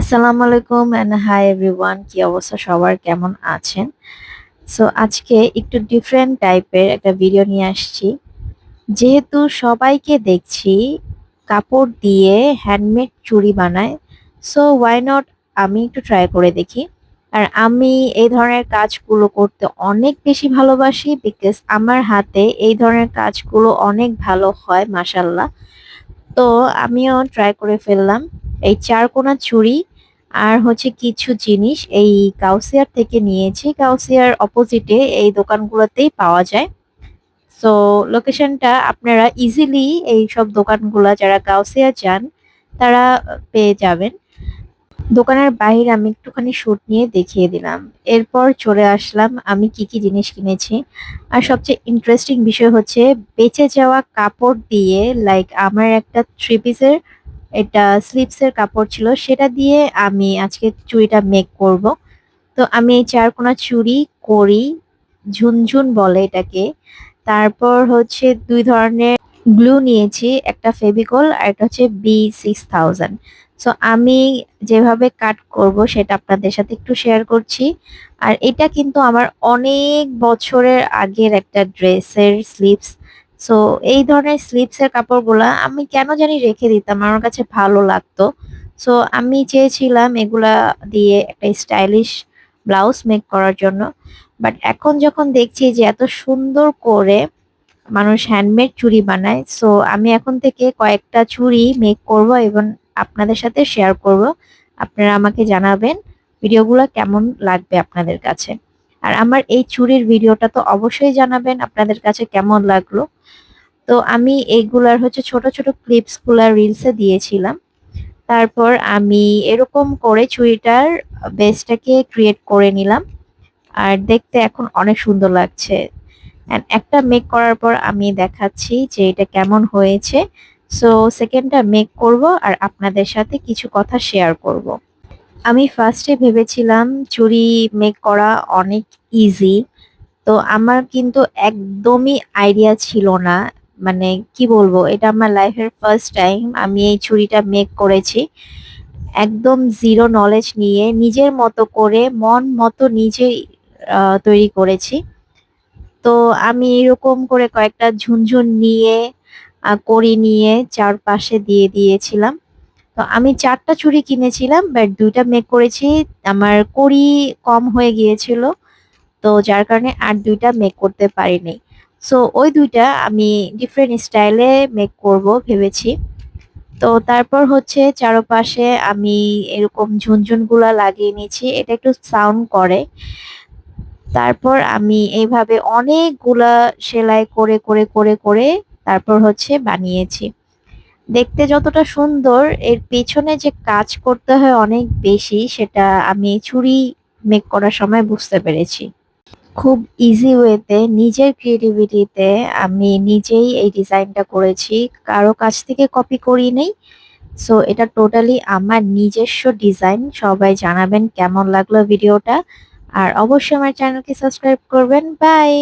আসসালামু আলাইকুম and hi everyone, কি অবস্থা সবার, কেমন আছেন? সো আজকে একটু ডিফারেন্ট টাইপের একটা ভিডিও নিয়ে আসছি। যেহেতু সবাইকে দেখছি কাপড় দিয়ে হ্যান্ডমেড চুড়ি বানায়, সো ওয়াই নট আমি একটু ট্রাই করে দেখি। আর আমি এই ধরনের কাজগুলো করতে অনেক বেশি ভালোবাসি, বিকজ আমার হাতে এই ধরনের কাজগুলো অনেক ভালো হয় মাশাল্লাহ। তো আমিও ট্রাই করে ফেললাম এই চারকোনা চুড়ি। আর হচ্ছে কিছু জিনিস এই গাউসিয়ার থেকে নিয়েছি, গাউসিয়ার অপোজিটে এই দোকানগুলোতেই পাওয়া যায়। সো লোকেশনটা আপনারা ইজিলি এই সব দোকানগুলা যারা গাউসিয়া যান তারা পেয়ে যাবেন। দোকানের বাইরে আমি একটুখানি শুট নিয়ে দেখিয়ে দিলাম। এরপর চলে আসলাম আমি কি কি জিনিস কিনেছি। আর সবচেয়ে ইন্টারেস্টিং বিষয় হচ্ছে বেঁচে যাওয়া কাপড় দিয়ে, লাইক আমার একটা থ্রি পিসের এটা স্লিপসের কাপড় ছিল, সেটা দিয়ে আমি আজকে চুড়িটা মেক করব। তো আমি এই চারকোনা চুড়ি করি, ঝুনঝুন বলে এটাকে। তারপর হচ্ছে দুই ধরনের গ্লু নিয়েছি, একটা ফেভিকল আর একটা হচ্ছে B6000। সো আমি যেভাবে কাট করব সেটা আপনাদের সাথে একটু শেয়ার করছি। আর এটা কিন্তু আমার অনেক বছরের আগের একটা ড্রেসের স্লিপস। সো এই ধরনের স্লিপসের কাপড়গুলা আমি কেন জানি রেখে দিতাম, আমার কাছে ভালো লাগতো। সো আমি চেয়েছিলাম এগুলা দিয়ে একটা স্টাইলিশ ব্লাউজ মেক করার জন্য। বাট এখন যখন দেখছি যে এত সুন্দর করে মানুষ হ্যান্ডমেড চুড়ি বানায়, সো আমি এখন থেকে কয়েকটা চুড়ি মেক করব এবং আপনাদের সাথে শেয়ার করব। আপনারা আমাকে জানাবেন ভিডিওগুলো কেমন লাগবে আপনাদের কাছে। আর আমার এই চুড়ির ভিডিওটা তো অবশ্যই জানাবেন আপনাদের কাছে কেমন লাগলো। তো আমি এইগুলার হচ্ছে ছোট ছোট ক্লিপস গুলা রিলসে দিয়েছিলাম। তারপর আমি এরকম করে চুড়িটার বেসটাকে ক্রিয়েট করে নিলাম। আর দেখতে এখন অনেক সুন্দর লাগছে। And একটা মেক করার পর আমি দেখাচ্ছি যে এটা কেমন হয়েছে। সো সেকেন্ডটা মেক করব আর আপনাদের সাথে কিছু কথা শেয়ার করব। আমি ফার্স্টে ভেবেছিলাম চুড়ি মেক করা অনেক ইজি। তো আমার কিন্তু একদমই আইডিয়া ছিল না। মানে কি বলবো, এটা আমার লাইফের ফার্স্ট টাইম আমি এই চুড়িটা মেক করেছি। একদম জিরো নলেজ নিয়ে নিজের মতো করে মন মতো নিজেই তৈরি করেছি। তো আমি এরকম করে কয়েকটা ঝুনঝুন নিয়ে কড়ি নিয়ে চারপাশে দিয়ে দিয়েছিলাম। তো আমি ৪টা চুড়ি কিনেছিলাম, বাট ২টা মেক করেছি। আমার কড়ি কম হয়ে গিয়েছিল, তো যার কারণে আর ২টা মেক করতে পারিনি। সো ওই ২টা আমি ডিফারেন্ট স্টাইলে মেক করব ভেবেছি। তো তারপর হচ্ছে চারপাশে আমি এরকম ঝুনঝুনগুলা লাগিয়ে নিয়েছি, এটা একটু সাউন্ড করে। তারপর আমি এইভাবে অনেকগুলা সেলাই করে করে করে করে তারপর হচ্ছে বানিয়েছি। দেখতে যতটা সুন্দর, এর পেছনে যে কাজ করতে হয় অনেক বেশি, সেটা আমি চুড়ি মেক করার সময় বুঝতে পেরেছি। খুব ইজি ওয়েতে নিজের ক্রিয়েটিভিটিতে আমি নিজেই এই ডিজাইনটা করেছি, কারো কাছ থেকে কপি করি নাই। সো এটা টোটালি আমার নিজস্ব ডিজাইন। সবাই জানাবেন কেমন লাগলো ভিডিওটা। আর অবশ্যই আমার চ্যানেলকে সাবস্ক্রাইব করবেন। বাই।